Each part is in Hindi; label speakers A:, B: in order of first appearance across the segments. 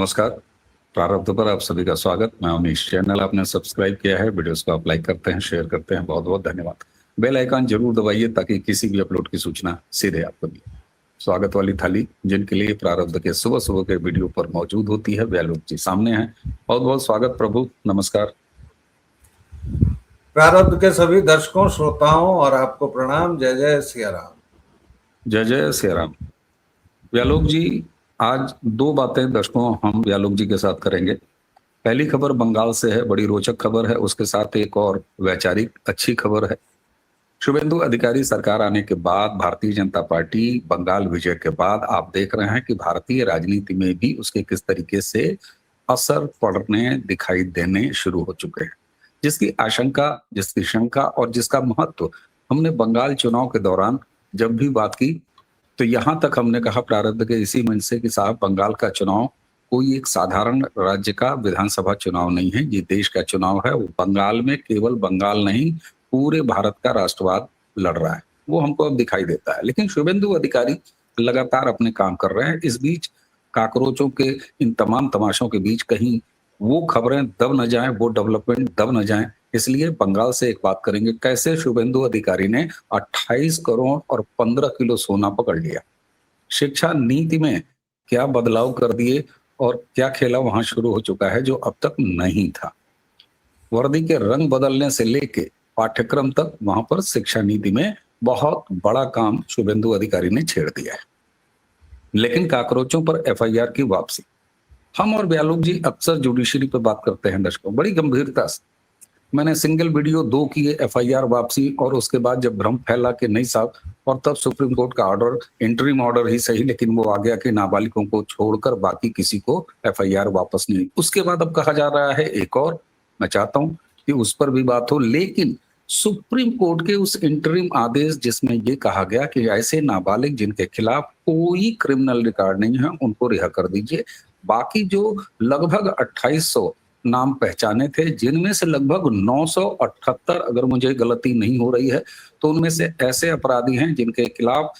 A: नमस्कार। प्रारब्ध पर आप सभी का स्वागत। मैं उमेश। चैनल आपने सब्सक्राइब किया है, वीडियोस को आप लाइक करते हैं, शेयर करते हैं, बहुत बहुत धन्यवाद। बेल आइकन जरूर दबाइए ताकि किसी भी अपलोड की सूचना सीधे आपको मिले। स्वागत वाली थाली जिनके लिए प्रारब्ध के सुबह सुबह के वीडियो पर मौजूद होती है, व्यालोक जी सामने हैं। बहुत बहुत स्वागत प्रभु, नमस्कार।
B: प्रारब्ध के सभी दर्शकों, श्रोताओं और आपको प्रणाम। जय जय सिया राम।
A: जय जय सिया राम। व्यालोक जी, आज दो बातें दर्शकों हम व्यालोक जी के साथ करेंगे। पहली खबर बंगाल से है, बड़ी रोचक खबर है। उसके साथ एक और वैचारिक अच्छी खबर है। शुभेंदु अधिकारी सरकार आने के बाद भारतीय जनता पार्टी बंगाल विजय के बाद आप देख रहे हैं कि भारतीय राजनीति में भी उसके किस तरीके से असर पड़ने दिखाई देने शुरू हो चुके हैं। जिसकी आशंका, जिसकी शंका और जिसका महत्व हमने बंगाल चुनाव के दौरान जब भी बात की तो यहां तक हमने कहा प्रारब्ध के इसी मंच से कि साहब, बंगाल का चुनाव कोई एक साधारण राज्य का विधानसभा चुनाव नहीं है, ये देश का चुनाव है। वो बंगाल में केवल बंगाल नहीं, पूरे भारत का राष्ट्रवाद लड़ रहा है, वो हमको अब दिखाई देता है। लेकिन शुभेंदु अधिकारी लगातार अपने काम कर रहे हैं। इस बीच काकरोचों के इन तमाम तमाशों के बीच कहीं वो खबरें दब न जाएं, वो डेवलपमेंट दब न जाएं, इसलिए बंगाल से एक बात करेंगे, कैसे शुभेंदु अधिकारी ने 28 करोड़ और 15 किलो सोना पकड़ लिया। शिक्षा नीति में क्या बदलाव कर दिए और क्या खेला वहां शुरू हो चुका है जो अब तक नहीं था। वर्दी के रंग बदलने से लेके पाठ्यक्रम तक वहां पर शिक्षा नीति में बहुत बड़ा काम शुभेंदु अधिकारी ने छेड़ दिया है। लेकिन काकरोचों पर एफआईआर की वापसी। हम और व्यालोक जी अक्सर जुडिशरी पे बात करते हैं दर्शकों, बड़ी गंभीरता से। मैंने सिंगल वीडियो 2 किए, एफआईआर वापसी, और उसके बाद जब भ्रम फैला कि नहीं साहब, और तब सुप्रीम कोर्ट का ऑर्डर, इंटरिम ऑर्डर ही सही, लेकिन वो आ गया कि नाबालिगों को छोड़कर बाकी किसी को एफआईआर वापस नहीं। उसके बाद अब कहा जा रहा है एक और, मैं चाहता हूं कि उस पर भी बात हो, लेकिन सुप्रीम कोर्ट के उस इंटरिम आदेश जिसमें ये कहा गया कि ऐसे नाबालिग जिनके खिलाफ कोई क्रिमिनल रिकॉर्ड नहीं है उनको रिहा कर दीजिए। बाकी जो लगभग 2800 नाम पहचाने थे, जिनमें से लगभग 978, अगर मुझे गलती नहीं हो रही है, तो उनमें से ऐसे अपराधी हैं जिनके खिलाफ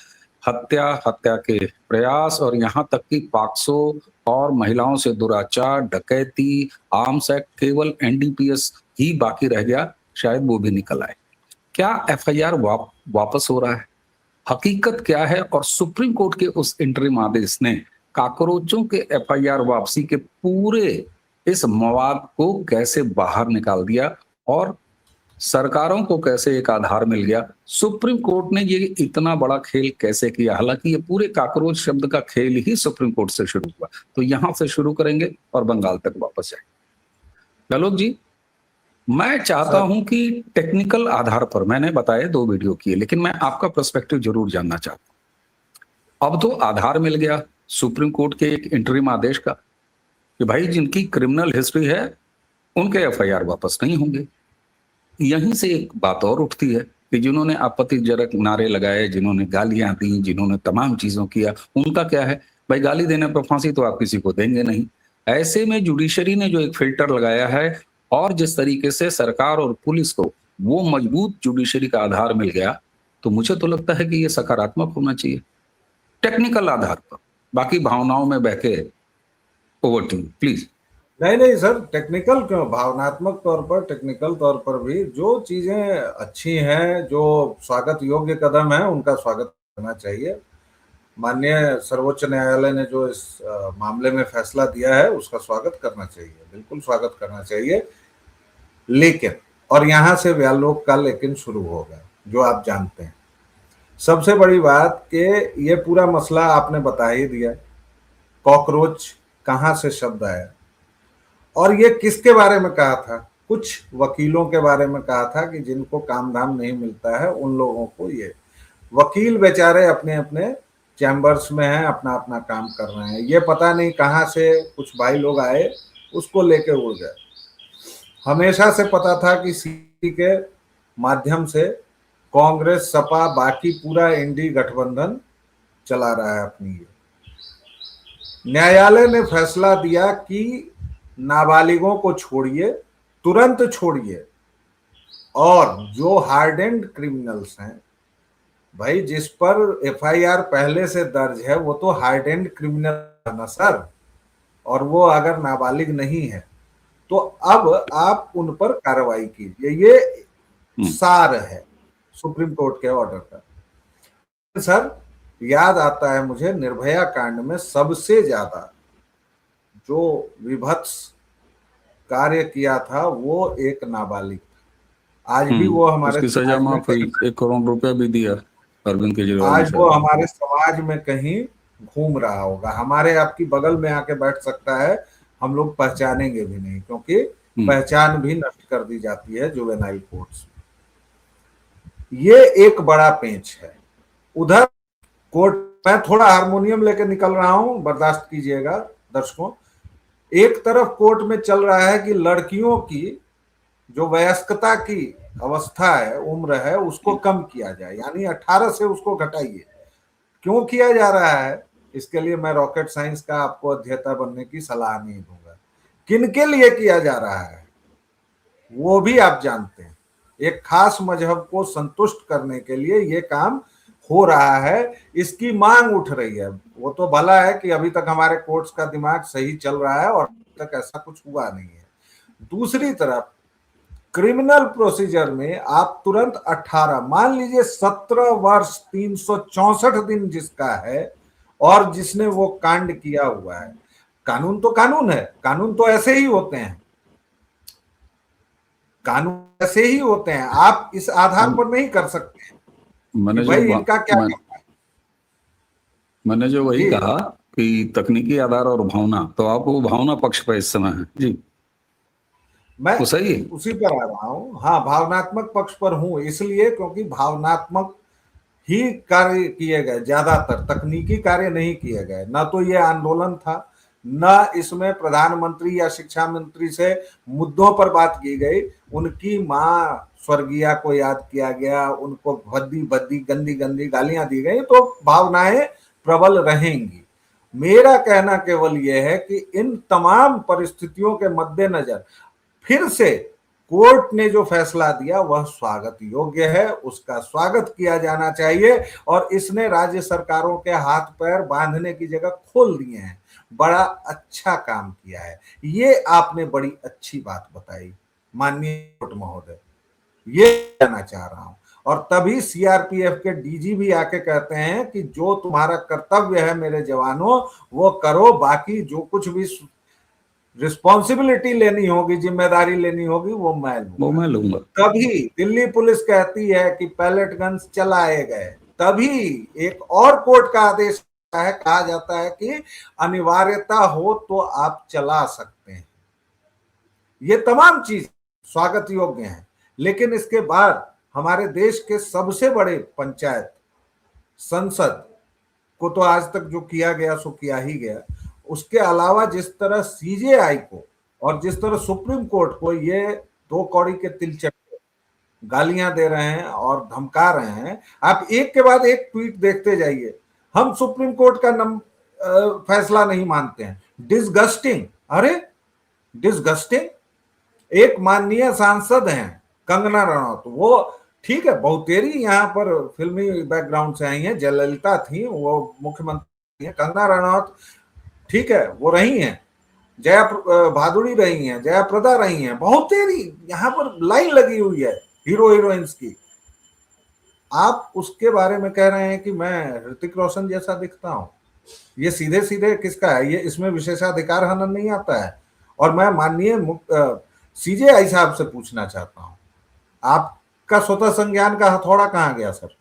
A: हत्या, हत्या के प्रयास और यहाँ तक कि पॉक्सो और महिलाओं से दुराचार, डकैती, आर्म्स एक्ट, केवल एनडीपीएस ही बाकी रह गया, शायद वो भी निकल आए। क्या एफआईआर वापस हो रहा है? हकीकत क्या है? और सुप्रीम कोर्ट के उस इंटरिम आदेश ने काकरोचों के एफआईआर वापसी के पूरे इस मवाद को कैसे बाहर निकाल दिया और सरकारों को कैसे एक आधार मिल गया? सुप्रीम कोर्ट ने ये इतना बड़ा खेल कैसे किया? हालांकि ये पूरे काकरोच शब्द का खेल ही सुप्रीम कोर्ट से शुरू हुआ, तो यहां से शुरू करेंगे और बंगाल तक वापस जाएंगे। गलोक जी, मैं चाहता हूं कि टेक्निकल आधार पर, मैंने बताया 2 वीडियो किए, लेकिन मैं आपका पर्सपेक्टिव जरूर जानना चाहता हूं। अब तो आधार मिल गया सुप्रीम कोर्ट के एक इंटरिम आदेश का कि भाई जिनकी क्रिमिनल हिस्ट्री है उनके एफआईआर वापस नहीं होंगे। यहीं से एक बात और उठती है कि जिन्होंने आपत्तिजनक नारे लगाए, जिन्होंने गालियां दी, जिन्होंने तमाम चीजों किया, उनका क्या है? भाई गाली देने पर फांसी तो आप किसी को देंगे नहीं। ऐसे में जुडिशरी ने जो एक फिल्टर लगाया है और जिस तरीके से सरकार और पुलिस को वो मजबूत जुडिशरी का आधार मिल गया, तो मुझे तो लगता है कि ये सकारात्मक होना चाहिए टेक्निकल आधार पर। बाकी भावनाओं में बहके ओवर टू प्लीज।
B: नहीं सर, टेक्निकल क्यों, भावनात्मक तौर पर, टेक्निकल तौर पर भी जो चीजें अच्छी हैं, जो स्वागत योग्य कदम है, उनका स्वागत करना चाहिए। माननीय सर्वोच्च न्यायालय ने जो इस मामले में फैसला दिया है उसका स्वागत करना चाहिए, बिल्कुल स्वागत करना चाहिए। लेकिन, और यहां से व्यालोक का लेकिन शुरू होगा, जो आप जानते हैं। सबसे बड़ी बात कि ये पूरा मसला आपने बता ही दिया, कॉकरोच कहां से शब्द आया और ये किसके बारे में कहा था? कुछ वकीलों के बारे में कहा था कि जिनको काम धाम नहीं मिलता है उन लोगों को। ये वकील बेचारे अपने अपने चैम्बर्स में हैं, अपना अपना काम कर रहे हैं। ये पता नहीं कहां से कुछ भाई लोग आए, उसको लेके उड़ गए। हमेशा से पता था कि सीपी के माध्यम से कांग्रेस, सपा, बाकी पूरा इंडी गठबंधन चला रहा है अपनी। ये न्यायालय ने फैसला दिया कि नाबालिगों को छोड़िए, तुरंत छोड़िए, और जो हार्डेंड क्रिमिनल्स हैं, भाई जिस पर एफआईआर पहले से दर्ज है वो तो हार्डेंड क्रिमिनल है ना सर। और वो अगर नाबालिग नहीं है तो अब आप उन पर कार्रवाई कीजिए। ये सार है सुप्रीम कोर्ट के ऑर्डर का। सर, याद आता है मुझे निर्भया कांड में सबसे ज्यादा जो विभत्स कार्य किया था वो एक नाबालिग था। आज भी वो हमारे
A: उसकी सजा
B: समाज में
A: माफ हुई, 1 करोड़ रुपया भी दिया अरविंद केजरीवाल ने
B: आज वो
A: शायद।
B: हमारे समाज में कहीं घूम रहा होगा, हमारे आपकी बगल में आके बैठ सकता है, हम लोग पहचानेंगे भी नहीं, क्योंकि पहचान भी नष्ट कर दी जाती है जुवेनाइल कोर्ट्स में। ये एक बड़ा पेंच है। उधर कोर्ट, मैं थोड़ा हारमोनियम लेकर निकल रहा हूं, बर्दाश्त कीजिएगा दर्शकों। एक तरफ कोर्ट में चल रहा है कि लड़कियों की जो वयस्कता की अवस्था है, उम्र है, उसको कम किया जाए, यानी 18 से उसको घटाइए। क्यों किया जा रहा है, इसके लिए मैं रॉकेट साइंस का आपको अध्येता बनने की सलाह नहीं दूंगा। किनके लिए किया जा रहा है वो भी आप जानते हैं। एक खास मजहब को संतुष्ट करने के लिए ये काम हो रहा है, इसकी मांग उठ रही है। वो तो भला है कि अभी तक हमारे कोर्ट्स का दिमाग सही चल रहा है और अभी तक ऐसा कुछ हुआ नहीं है। दूसरी तरफ क्रिमिनल प्रोसीजर में आप तुरंत 18, मान लीजिए 17 वर्ष 364 दिन जिसका है और जिसने वो कांड किया हुआ है, कानून तो कानून है, कानून तो ऐसे ही होते हैं, कानून ऐसे ही होते हैं, आप इस आधार पर नहीं कर सकते
A: मैंने
B: कि
A: जो
B: भाई इनका क्या करना है।
A: मैंने जो वही
B: जी,
A: कहा कि तकनीकी आधार और भावना, तो आप वो भावना पक्ष पर इस समय है जी,
B: मैं
A: वो सही है।
B: उसी पर आ रहा हूं। हाँ, भावनात्मक पक्ष पर हूं, इसलिए क्योंकि भावनात्मक ही कार्य किए गए, ज्यादातर तकनीकी कार्य नहीं किए गए। ना तो ये आंदोलन था, ना इसमें प्रधानमंत्री या शिक्षा मंत्री से मुद्दों पर बात की गई, उनकी माँ स्वर्गीय को याद किया गया, उनको भद्दी भद्दी गंदी गंदी गालियां दी गई, तो भावनाएं प्रबल रहेंगी। मेरा कहना केवल यह है कि इन तमाम परिस्थितियों के मद्देनजर फिर से कोर्ट ने जो फैसला दिया वह स्वागत योग्य है, उसका स्वागत किया जाना चाहिए। और इसने राज्य सरकारों के हाथ पैर बांधने की जगह खोल दिए हैं। बड़ा अच्छा काम किया है, ये आपने बड़ी अच्छी बात बताई माननीय कोर्ट महोदय, ये कहना चाह रहा हूं। और तभी सीआरपीएफ के डीजी भी आके कहते हैं कि जो तुम्हारा कर्तव्य है मेरे जवानों वो करो, बाकी जो कुछ भी रिस्पॉन्सिबिलिटी लेनी होगी, जिम्मेदारी लेनी होगी, वो मैं
A: लूंगा।
B: तभी दिल्ली पुलिस कहती है कि पैलेट गन्स चलाए गए, तभी एक और कोर्ट का आदेश है, कहा जाता है कि अनिवार्यता हो तो आप चला सकते हैं। ये तमाम चीज स्वागत योग्य हैं। लेकिन इसके बाद हमारे देश के सबसे बड़े पंचायत संसद को तो आज तक जो किया गया सो किया ही गया। उसके अलावा जिस तरह सीजेआई को और जिस तरह सुप्रीम कोर्ट को ये 2 कौड़ी के तिलचट्टे गालियां दे रहे हैं और धमका रहे हैं, आप एक के बाद एक ट्वीट देखते जाइए। हम सुप्रीम कोर्ट का फैसला नहीं मानते हैं, डिसगस्टिंग। अरे डिसगस्टिंग। एक माननीय सांसद हैं कंगना रनौत, वो ठीक है बहुतेरी यहाँ पर फिल्मी बैकग्राउंड से आई हैं, जयललिता थी वो मुख्यमंत्री हैं, कंगना रनौत ठीक है वो रही हैं, जया भादुड़ी रही हैं, जया प्रदा रही हैं, बहुतेरी यहाँ पर लाइन लगी हुई है हीरो हीरोइंस की। आप उसके बारे में कह रहे हैं कि मैं ऋतिक रोशन जैसा दिखता हूं। ये सीधे सीधे किसका है, ये इसमें विशेषाधिकार हनन नहीं आता है। और मैं माननीय सीजेआई साहब से पूछना चाहता हूं, आपका स्वतः संज्ञान का हथौड़ा कहां गया सर?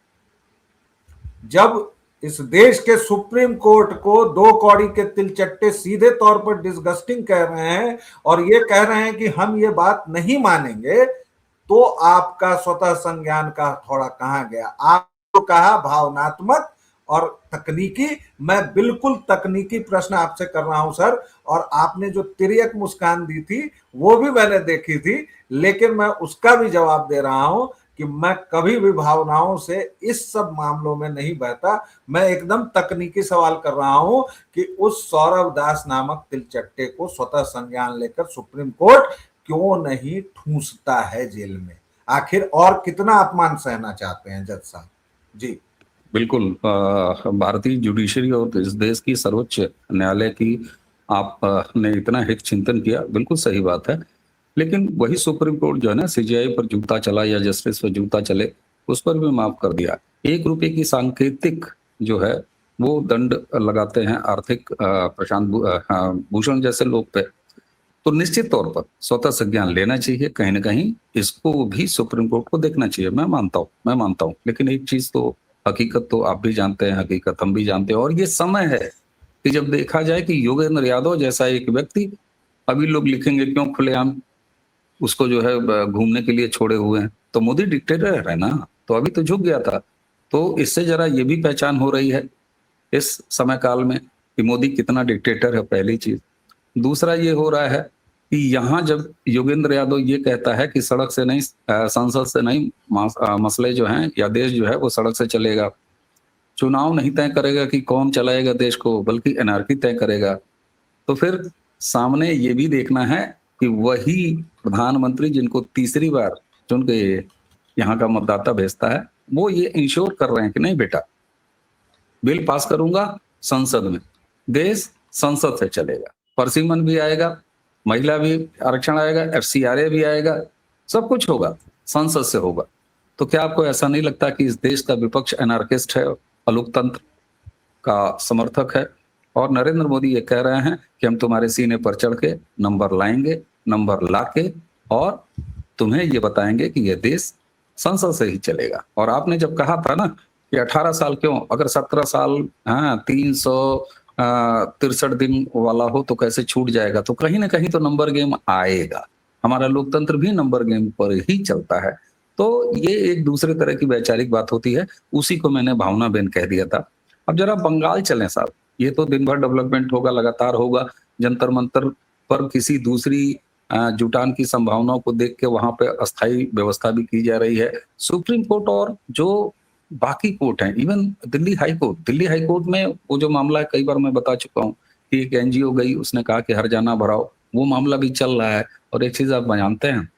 B: जब इस देश के सुप्रीम कोर्ट को 2 कौड़ी के तिलचट्टे सीधे तौर पर डिसगस्टिंग कह रहे हैं और ये कह रहे हैं कि हम ये बात नहीं मानेंगे, तो आपका स्वतः संज्ञान का हथौड़ा कहां गया? आपको कहा भावनात्मक और तकनीकी, मैं बिल्कुल तकनीकी प्रश्न आपसे कर रहा हूं सर। और आपने जो तिर्यक मुस्कान दी थी वो भी मैंने देखी थी, लेकिन मैं उसका भी जवाब दे रहा हूं कि मैं कभी भी भावनाओं से इस सब मामलों में नहीं बहता। मैं एकदम तकनीकी सवाल कर रहा हूं कि उस सौरभ दास नामक तिलचट्टे को स्वतः संज्ञान लेकर सुप्रीम कोर्ट क्यों नहीं ठूंसता है जेल में? आखिर और कितना अपमान सहना चाहते हैं जज साहब? जी
A: बिल्कुल। भारतीय जुडिशरी और इस देश की सर्वोच्च न्यायालय की आपने इतना हित चिंतन किया, बिल्कुल सही बात है। लेकिन वही सुप्रीम कोर्ट जो है ना, सीजेआई पर जूता चला या जस्टिस पर जूता चले, उस पर भी माफ कर दिया। 1 रुपए की सांकेतिक जो है वो दंड लगाते हैं आर्थिक प्रशांत भूषण जैसे लोग पे। तो निश्चित तौर पर स्वतः संज्ञान लेना चाहिए, कहीं ना कहीं इसको भी सुप्रीम कोर्ट को देखना चाहिए। मैं मानता हूँ, लेकिन एक चीज तो हकीकत तो आप भी जानते हैं, हकीकत हम भी जानते हैं, और ये समय है कि जब देखा जाए कि योगेंद्र यादव जैसा एक व्यक्ति, अभी लोग लिखेंगे क्यों खुलेआम उसको जो है घूमने के लिए छोड़े हुए हैं, तो मोदी डिक्टेटर है ना, तो अभी तो झुक गया था। तो इससे जरा ये भी पहचान हो रही है इस समय काल में कि मोदी कितना डिक्टेटर है, पहली चीज। दूसरा ये हो रहा है कि यहाँ जब योगेंद्र यादव ये कहता है कि सड़क से नहीं, संसद से नहीं, मसले जो हैं या देश जो है वो सड़क से चलेगा, चुनाव नहीं तय करेगा कि कौन चलाएगा देश को, बल्कि एनआरकी तय करेगा, तो फिर सामने ये भी देखना है कि वही प्रधानमंत्री जिनको तीसरी बार चुन के यहाँ का मतदाता भेजता है, वो ये इंश्योर कर रहे हैं कि नहीं बेटा, बिल पास करूंगा संसद में, देश संसद से चलेगा, परसिमन भी आएगा, महिला भी आरक्षण आएगा, एफसीआरए भी आएगा, सब कुछ होगा संसद से होगा। तो क्या आपको ऐसा नहीं लगता कि इस देश का विपक्ष एनार्किस्ट है, अलोकतंत्र का समर्थक है, और नरेंद्र मोदी ये कह रहे हैं कि हम तुम्हारे सीने पर चढ़ के नंबर लाएंगे, नंबर लाके और तुम्हें ये बताएंगे कि यह देश संसद से ही चलेगा। और आपने जब कहा था ना कि 18 साल क्यों, अगर 17 साल 363 दिन वाला हो तो कैसे छूट जाएगा, तो कहीं ना कहीं तो नंबर गेम आएगा। हमारा लोकतंत्र भी नंबर गेम पर ही चलता है। तो ये एक दूसरे तरह की वैचारिक बात होती है, उसी को मैंने भावना बेन कह दिया था। अब जरा बंगाल चलें साहब, ये तो दिन भर डेवलपमेंट होगा, लगातार होगा, जंतर मंतर पर किसी दूसरी जुटान की संभावनाओं को देख के वहां पे अस्थायी व्यवस्था भी की जा रही है। सुप्रीम कोर्ट और जो बाकी कोर्ट हैं, इवन दिल्ली हाई कोर्ट में वो जो मामला है, कई बार मैं बता चुका हूँ कि एक एनजीओ गई, उसने कहा कि हरजाना भराओ, वो मामला भी चल रहा है। और एक चीज आप जानते हैं,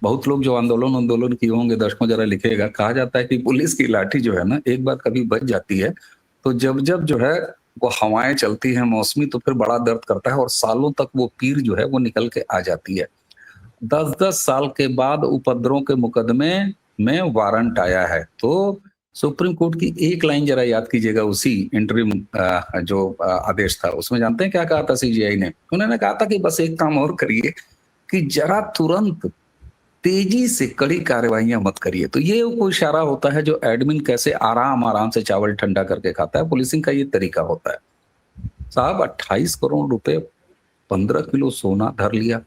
A: बहुत लोग जो आंदोलन किए होंगे, दर्शकों जरा लिखेगा, कहा जाता है कि पुलिस की लाठी जो है ना, एक बार कभी बच जाती है तो जब जब जो है वो हवाएं चलती हैं मौसमी, तो फिर बड़ा दर्द करता है और सालों तक वो पीर जो है वो निकल के आ जाती है। 10-10 साल के बाद उपद्रवों के मुकदमे में वारंट आया है। तो सुप्रीम कोर्ट की एक लाइन जरा याद कीजिएगा, उसी इंटरिम जो आदेश था, उसमें जानते हैं क्या कहा था सीजीआई ने? उन्होंने कहा था कि बस एक काम और करिए कि जरा तुरंत तेजी से कड़ी कार्रवाइयां मत करिए। तो ये कोई इशारा होता है जो एडमिन कैसे आराम आराम से चावल ठंडा करके खाता है, पुलिसिंग का ये तरीका होता है। साहब 28 करोड़ रुपए, 15 किलो सोना धर लिया,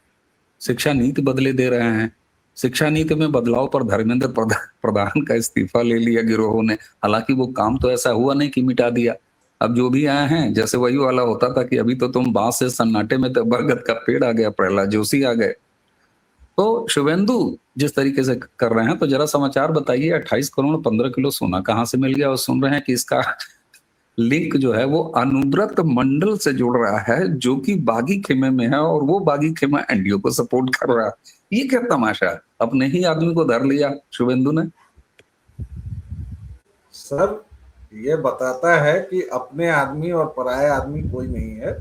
A: शिक्षा नीति बदले दे रहे हैं, शिक्षा नीति में बदलाव पर धर्मेंद्र प्रधान का इस्तीफा ले लिया गिरोह ने। हालांकि वो काम तो ऐसा हुआ नहीं कि मिटा दिया। अब जो भी आए हैं, जैसे वही वाला होता था कि अभी तो तुम बांस से सन्नाटे में, तो बरगद का पेड़ आ गया, प्रहलाद जोशी आ गए। तो शुभेंदु जिस तरीके से कर रहे हैं, तो जरा समाचार बताइए, 28 करोड़ 15 किलो सोना कहाँ से मिल गया? और सुन रहे हैं कि इसका लिंक जो है वो अनुव्रत मंडल से जुड़ रहा है, जो कि बागी खेमे में है, और वो बागी खेमा एनडीओ को सपोर्ट कर रहा है। ये क्या तमाशा है? अपने ही आदमी को धर लिया शुभेंदु ने।
B: सर ये बताता है कि अपने आदमी और पराया आदमी कोई नहीं है,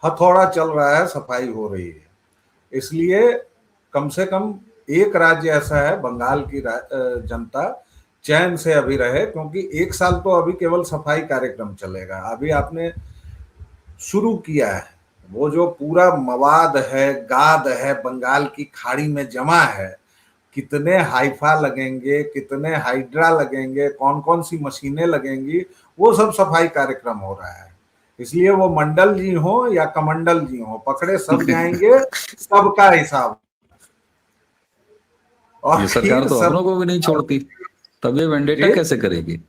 B: हथौड़ा चल रहा है, सफाई हो रही है। इसलिए कम से कम एक राज्य ऐसा है, बंगाल की जनता चैन से अभी रहे, क्योंकि एक साल तो अभी केवल सफाई कार्यक्रम चलेगा। अभी आपने शुरू किया है, वो जो पूरा मवाद है, गाद है, बंगाल की खाड़ी में जमा है, कितने हाइफा लगेंगे, कितने हाइड्रा लगेंगे, कौन कौन सी मशीनें लगेंगी, वो सब सफाई कार्यक्रम हो रहा है। इसलिए वो मंडल जी हो या कमंडल जी हो, पकड़े सब जाएंगे, सबका हिसाब। और
A: ये सरकार तो
B: सब
A: अपनों को भी नहीं छोड़ती, तब ये वेंडेटा कैसे करेगी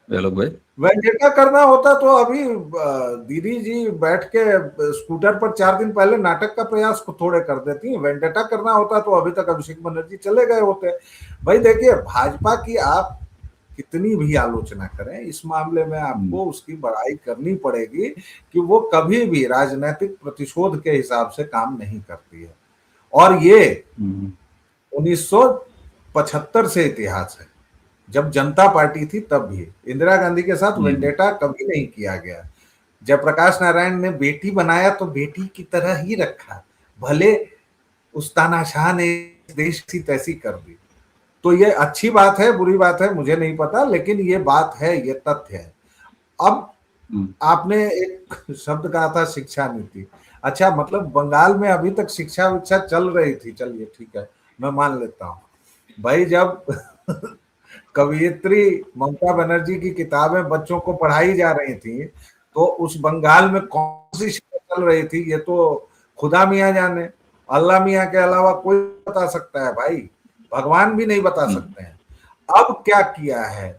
A: लोग भाई?
B: वेंडेटा करना होता तो अभी दीदी जी बैठ के स्कूटर पर 4 दिन पहले नाटक का प्रयास को थोड़े कर देती। वेंडेटा करना होता तो अभी तक अभिषेक बनर्जी चले गए होते। भाई देखिए, भाजपा की आप कितनी भी आलोचना करें, इस मामले में आपको उसकी बड़ाई करनी पड़ेगी कि वो कभी भी राजनीतिक प्रतिशोध के हिसाब से काम नहीं करती है। और ये 1975 से इतिहास है, जब जनता पार्टी थी तब भी इंदिरा गांधी के साथ वेंडेटा कभी नहीं किया गया। जयप्रकाश नारायण ने बेटी बनाया तो बेटी की तरह ही रखा, भले उस तानाशाह ने देश की तैसी कर दी। तो ये अच्छी बात है बुरी बात है मुझे नहीं पता, लेकिन ये बात है, ये तथ्य है। अब आपने एक शब्द कहा था शिक्षा नीति। अच्छा, मतलब बंगाल में अभी तक शिक्षा विक्षा चल रही थी, चलिए ठीक है, मैं मान लेता हूँ भाई। जब कवयित्री ममता बनर्जी की किताबें बच्चों को पढ़ाई जा रही थी तो उस बंगाल में कौन सी शिक्षा चल रही थी ये तो खुदा मियाँ जाने, अल्लाह मियाँ के अलावा कोई बता सकता है भाई, भगवान भी नहीं बता सकते हैं। अब क्या किया है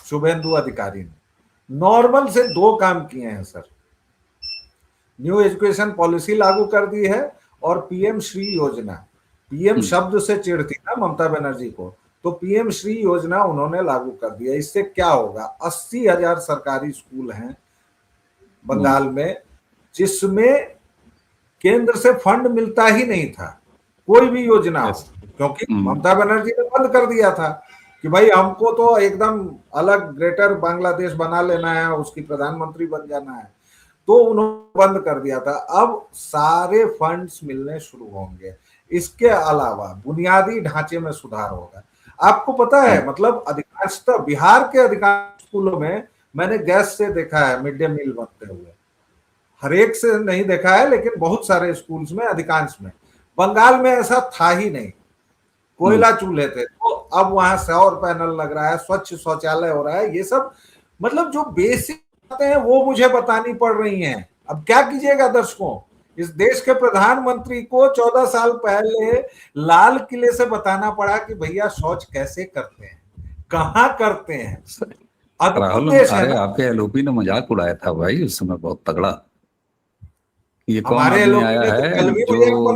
B: शुभेंदु अधिकारी ने? नॉर्मल से दो काम किए हैं सर। न्यू एजुकेशन पॉलिसी लागू कर दी है और पीएम श्री योजना, पीएम शब्द से चिढ़ती ना ममता बनर्जी को, तो पीएम श्री योजना उन्होंने लागू कर दिया। इससे क्या होगा, 80,000 सरकारी स्कूल हैं बंगाल में जिसमें केंद्र से फंड मिलता ही नहीं था, कोई भी योजना हो, क्योंकि ममता बनर्जी ने बंद कर दिया था कि भाई हमको तो एकदम अलग ग्रेटर बांग्लादेश बना लेना है, उसकी प्रधानमंत्री बन जाना है, तो उन्होंने बंद कर दिया था। अब सारे फंड्स मिलने शुरू होंगे। इसके अलावा बुनियादी ढांचे में सुधार होगा। आपको पता है, मतलब अधिकांशतः बिहार के अधिकांश स्कूलों में मैंने गैस से देखा है मिड डे मील बनते हुए, हर एक से नहीं देखा है लेकिन बहुत सारे स्कूल्स में, अधिकांश में। बंगाल में ऐसा था ही नहीं, कोयला चूल्हे थे, तो अब वहां सौर पैनल लग रहा है, स्वच्छ शौचालय हो रहा है। ये सब मतलब जो बेसिक बातें हैं वो मुझे बतानी पड़ रही हैं। अब क्या कीजिएगा दर्शकों, इस देश के प्रधानमंत्री को 14 साल पहले लाल किले से बताना पड़ा कि भैया शौच कैसे करते हैं, कहाँ करते हैं।
A: राहुल, अरे आपके एलओपी ने मजाक उड़ाया था भाई उस समय बहुत तगड़ा। ये कौन आदमी आया है जो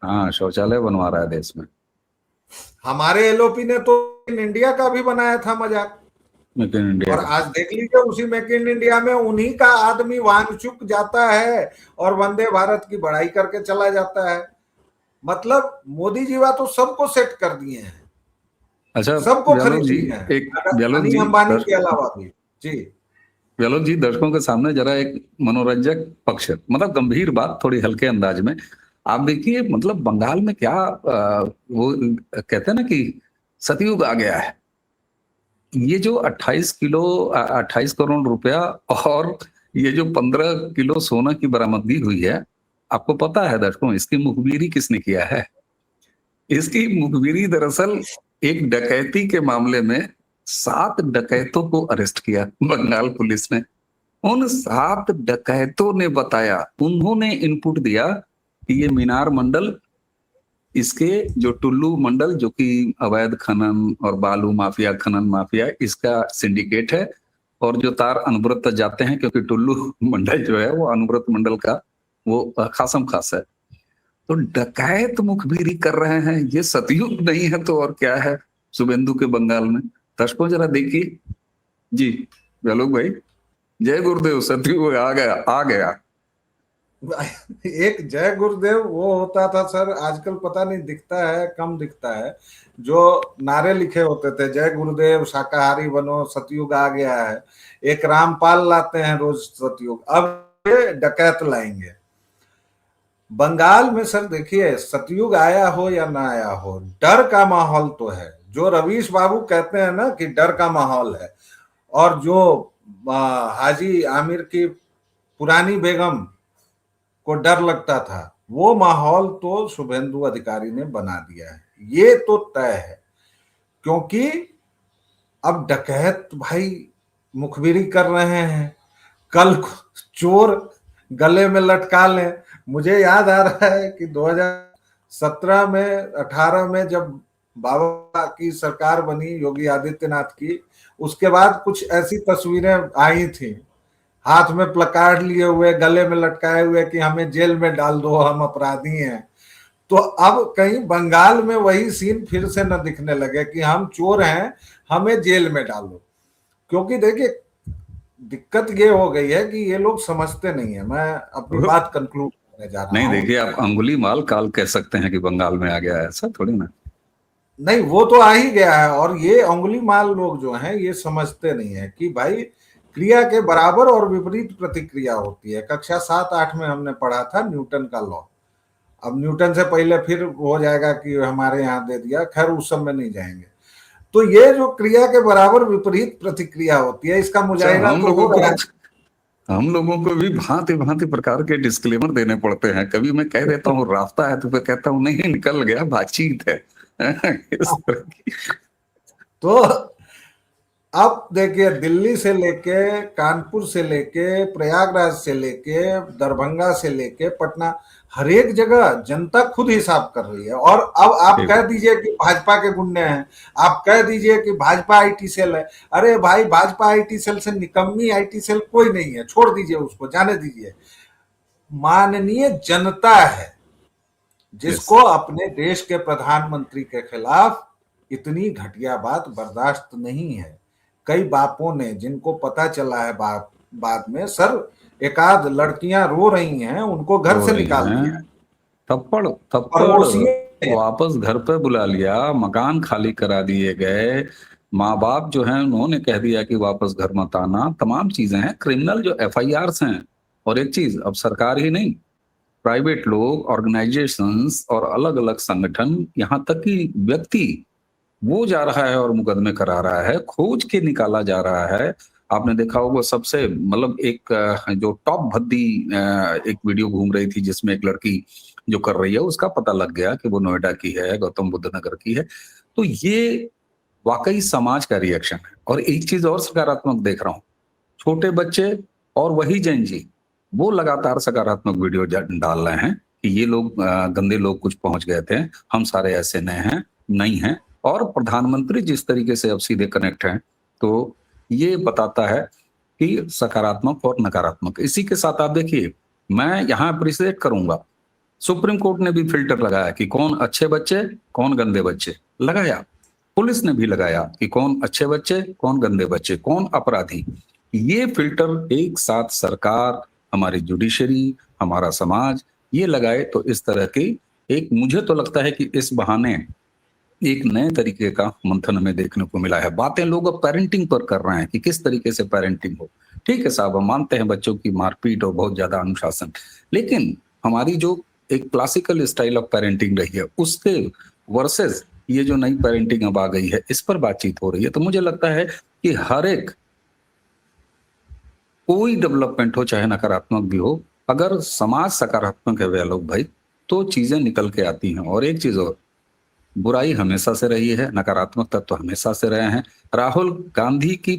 A: हाँ शौचालय बनवा रहा है देश में।
B: हमारे एलओपी ने तो इंडिया का भी बनाया था मजाक,
A: मेक इन इंडिया,
B: और आज देख लीजिए उसी मेक इन इंडिया में उन्हीं का आदमी वांगचुक जाता है और वंदे भारत की बढ़ाई करके चला जाता है। मतलब मोदी जी तो सबको सेट कर दिए हैं।
A: अच्छा
B: सबको
A: व्यालोक जी,
B: खरीद हैं,
A: एक व्यालोक जी
B: अंबानी के अलावा भी। जी
A: व्यालोक जी, दर्शकों के सामने जरा एक मनोरंजक पक्ष, मतलब गंभीर बात थोड़ी हल्के अंदाज में आप देखिए। मतलब बंगाल में क्या वो कहते हैं ना कि सतयुग आ गया है। ये जो 28 करोड़ रुपया और ये जो 15 किलो सोना की बरामदगी हुई है, आपको पता है दर्शकों इसकी मुखबिरी किसने किया है? इसकी मुखबिरी दरअसल एक डकैती के मामले में 7 डकैतों को अरेस्ट किया बंगाल पुलिस ने। उन 7 डकैतों ने बताया, उन्होंने इनपुट दिया कि ये मीनार मंडल, इसके जो टुल्लू मंडल जो कि अवैध खनन और बालू माफिया, खनन माफिया, इसका सिंडिकेट है। और जो तार अनुव्रत जाते हैं, क्योंकि टुल्लू मंडल जो है वो अनुव्रत मंडल का वो खासम खास है। तो डकैत मुखबिरी कर रहे हैं, ये सतयुग नहीं है तो और क्या है शुभेंदु के बंगाल में। दर्शकों जरा देखिए जी। व्यालोक भाई, जय गुरुदेव, सतयुग आ गया, आ गया।
B: एक जय गुरुदेव वो होता था सर, आजकल पता नहीं दिखता है, कम दिखता है। जो नारे लिखे होते थे, जय गुरुदेव, शाकाहारी बनो, सतयुग आ गया है। एक रामपाल लाते हैं रोज सतयुग, अब ये डकैत लाएंगे बंगाल में। सर देखिए, सतयुग आया हो या ना आया हो, डर का माहौल तो है। जो रवीश बाबू कहते हैं ना कि डर का माहौल है, और जो हाजी आमिर की पुरानी बेगम को डर लगता था, वो माहौल तो शुभेंदु अधिकारी ने बना दिया है, ये तो तय है। क्योंकि अब डकैत भाई मुखबिरी कर रहे हैं, कल चोर गले में लटका लें। मुझे याद आ रहा है कि 2017 में 18 में जब बाबा की सरकार बनी योगी आदित्यनाथ की, उसके बाद कुछ ऐसी तस्वीरें आई थी, हाथ में प्लकार्ड लिए हुए, गले में लटकाए हुए कि हमें जेल में डाल दो, हम अपराधी हैं। तो अब कहीं बंगाल में वही सीन फिर से न दिखने लगे कि हम चोर हैं, हमें जेल में डालो। क्योंकि देखिए दिक्कत ये हो गई है कि ये लोग समझते नहीं है। मैं अपनी बात कंक्लूड करने जा रहा हूं।
A: नहीं देखिए, आप अंगुली माल काल कह सकते हैं कि बंगाल में आ गया है, ऐसा थोड़ी ना।
B: नहीं, वो तो आ ही गया है। और ये अंगुली माल लोग जो हैं ये समझते नहीं है कि भाई क्रिया के बराबर और विपरीत प्रतिक्रिया होती है। कक्षा 7-8 में हमने पढ़ा था न्यूटन का लॉ। अब न्यूटन से पहले फिर हो जाएगा कि हमारे यहाँ दे दिया, खैर उस सब में नहीं जाएंगे। तो ये जो क्रिया के बराबर विपरीत प्रतिक्रिया होती है, इसका मुजाहिरा
A: हम
B: तो
A: लोगों
B: हो रहा है।
A: को हम लोगों को भी भांति भांति प्रकार के डिस्क्लेमर देने पड़ते हैं। कभी मैं कह देता हूँ रास्ता है तो फिर कहता हूँ नहीं, निकल गया, बातचीत है। इस तरह की।
B: तो अब देखिए, दिल्ली से लेके, कानपुर से लेके, प्रयागराज से लेके, दरभंगा से लेके पटना, हर एक जगह जनता खुद हिसाब कर रही है। और अब आप कह दीजिए कि भाजपा के गुंडे हैं, आप कह दीजिए कि भाजपा आईटी सेल है। अरे भाई, भाजपा आईटी सेल से निकम्मी आईटी सेल कोई नहीं है, छोड़ दीजिए उसको, जाने दीजिए। माननीय जनता है जिसको अपने देश के प्रधानमंत्री के खिलाफ इतनी घटिया बात बर्दाश्त नहीं है। कई बापों ने, जिनको पता चला है बाद में, सर एकाध लड़कियां रो रही हैं, उनको घर से निकाल दिया,
A: थप्पड़ वापस घर पे बुला लिया, मकान खाली करा दिए गए, माँ बाप जो हैं उन्होंने कह दिया कि वापस घर मत आना। तमाम चीजें हैं, क्रिमिनल जो एफआईआर्स हैं। और एक चीज, अब सरकार ही नहीं, प्राइवेट लोग, ऑर्गेनाइजेशंस और अलग अलग संगठन, यहाँ तक कि व्यक्ति वो जा रहा है और मुकदमे करा रहा है, खोज के निकाला जा रहा है। आपने देखा होगा सबसे, मतलब एक जो टॉप भद्दी एक वीडियो घूम रही थी जिसमें एक लड़की जो कर रही है उसका पता लग गया कि वो नोएडा की है, गौतम बुद्ध नगर की है। तो ये वाकई समाज का रिएक्शन है। और एक चीज और सकारात्मक देख रहा हूँ, छोटे बच्चे और वही जैन जी, वो लगातार सकारात्मक वीडियो डाल रहे हैं कि ये लोग गंदे लोग कुछ पहुंच गए थे, हम सारे ऐसे नहीं हैं। और प्रधानमंत्री जिस तरीके से अब सीधे कनेक्ट हैं, तो ये बताता है कि सकारात्मक और नकारात्मक। इसी के साथ आप देखिए, मैं यहाँ अप्रिशिएट करूंगा, सुप्रीम कोर्ट ने भी फिल्टर लगाया कि कौन अच्छे बच्चे कौन गंदे बच्चे, लगाया। पुलिस ने भी लगाया कि कौन अच्छे बच्चे कौन गंदे बच्चे, कौन अपराधी। ये फिल्टर एक साथ सरकार, हमारी जुडिशरी, हमारा समाज ये लगाए, तो इस तरह की एक, मुझे तो लगता है कि इस बहाने एक नए तरीके का मंथन हमें देखने को मिला है। बातें लोग अब पेरेंटिंग पर कर रहे हैं कि किस तरीके से पेरेंटिंग हो। ठीक है साहब, हम मानते हैं बच्चों की मारपीट और बहुत ज्यादा अनुशासन, लेकिन हमारी जो एक क्लासिकल स्टाइल ऑफ पेरेंटिंग रही है उसके वर्सेस ये जो नई पेरेंटिंग अब आ गई है, इस पर बातचीत हो रही है। तो मुझे लगता है कि हर एक, कोई डेवलपमेंट हो चाहे नकारात्मक भी हो, अगर समाज सकारात्मक है वे लोग भाई, तो चीजें निकल के आती हैं। और एक चीज और, बुराई हमेशा से रही है, नकारात्मक तत्व हमेशा से रहे हैं। राहुल गांधी की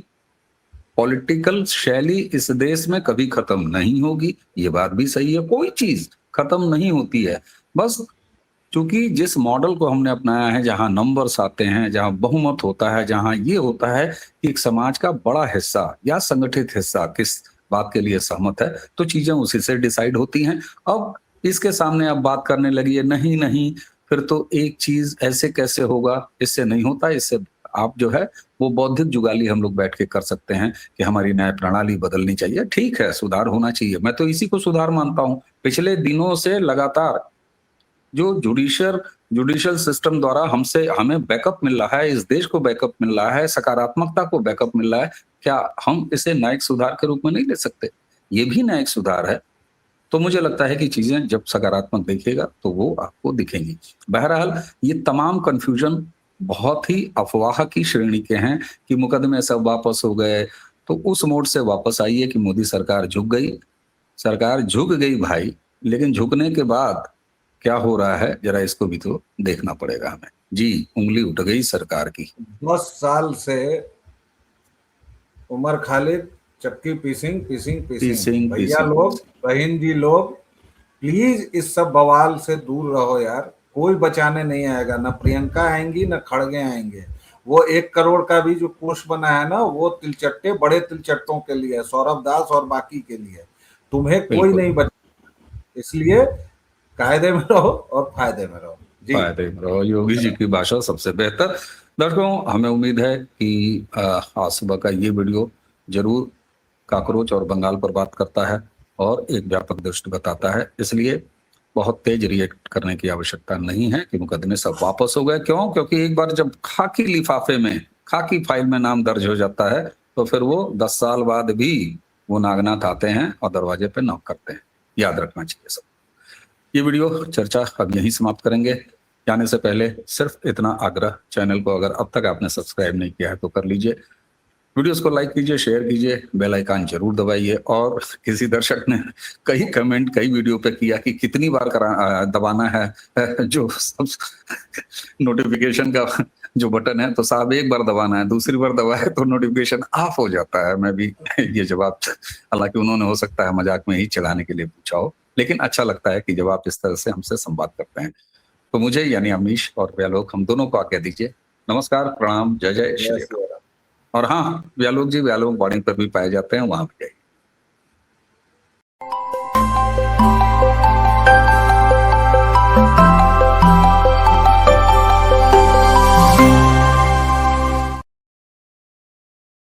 A: पॉलिटिकल शैली इस देश में कभी खत्म नहीं होगी, ये बात भी सही है। कोई चीज खत्म नहीं होती है, बस चूंकि जिस मॉडल को हमने अपनाया है, जहां नंबर्स आते हैं, जहां बहुमत होता है, जहां ये होता है कि एक समाज का बड़ा हिस्सा या संगठित हिस्सा किस बात के लिए सहमत है, तो चीजें उसी से डिसाइड होती हैं। अब इसके सामने अब बात करने लगी है, नहीं नहीं फिर तो एक चीज ऐसे कैसे होगा, इससे नहीं होता। इससे आप जो है वो बौद्धिक जुगाली हम लोग बैठ के कर सकते हैं कि हमारी न्याय प्रणाली बदलनी चाहिए। ठीक है, सुधार होना चाहिए, मैं तो इसी को सुधार मानता हूं। पिछले दिनों से लगातार जो जुडिशियल सिस्टम द्वारा हमें बैकअप मिल रहा है, इस देश को बैकअप मिल रहा है, सकारात्मकता को बैकअप मिल रहा है, क्या हम इसे न्यायिक सुधार के रूप में नहीं ले सकते? ये भी न्यायिक सुधार है। तो मुझे लगता है कि चीजें जब सकारात्मक देखिएगा तो वो आपको दिखेंगी। बहरहाल ये तमाम कंफ्यूजन बहुत ही अफवाह की श्रेणी के हैं कि मुकदमे सब वापस हो गए, तो उस मोड से वापस आइए कि मोदी सरकार झुक गई। सरकार झुक गई भाई, लेकिन झुकने के बाद क्या हो रहा है जरा इसको भी तो देखना पड़ेगा हमें। जी, उंगली उठ गई सरकार की।
B: 10 साल से उमर खालिद चक्की पीसिंग। भैया लोग, बहन जी लोग, प्लीज इस सब बवाल से दूर रहो यार। कोई बचाने नहीं आएगा, ना प्रियंका आएंगी ना खड़गे आएंगे। वो 1 करोड़ का भी जो कोष बना है ना, वो तिलचट्टे बड़े तिलचट्टों के लिए, सौरभ दास और बाकी के लिए। तुम्हें कोई नहीं बचा, इसलिए कायदे में रहो और फायदे में रहो। जी,
A: फायदे में रहो, योगी जी की भाषा सबसे बेहतर। दर्शकों, हमें उम्मीद है कि आज सुबह का ये वीडियो जरूर काकरोच और बंगाल पर बात करता है और एक व्यापक दृष्टि बताता है। इसलिए बहुत तेज रिएक्ट करने की आवश्यकता नहीं है कि मुकदमे सब वापस हो गए। क्यों? क्योंकि एक बार जब खाकी लिफाफे में, खाकी फाइल में नाम दर्ज हो जाता है, तो फिर वो 10 साल बाद भी वो नागनाथ आते हैं और दरवाजे पे नॉक करते हैं। याद रखना चाहिए सब। ये वीडियो चर्चा अब यहीं समाप्त करेंगे। जाने से पहले सिर्फ इतना आग्रह, चैनल को अगर अब तक आपने सब्सक्राइब नहीं किया है तो कर लीजिए, वीडियोस को लाइक कीजिए, शेयर कीजिए, बेल आइकन जरूर दबाइए। और किसी दर्शक ने कई कमेंट कई वीडियो पे किया कि कितनी बार दबाना है जो नोटिफिकेशन का जो बटन है, तो साहब एक बार दबाना है, दूसरी बार दबाए तो नोटिफिकेशन ऑफ हो जाता है। मैं भी ये जवाब, हालांकि उन्होंने हो सकता है मजाक में ही चिढ़ाने के लिए पूछा हो, लेकिन अच्छा लगता है कि जब आप इस तरह से हमसे संवाद करते हैं। तो मुझे यानी अमीश और व्यालोक, हम दोनों को आज्ञा दीजिए। नमस्कार, प्रणाम, जय जय श्री राम। और हाँ, व्यालोक जी व्यालोक वाणी पर भी पाए जाते हैं, वहां भी जाइए।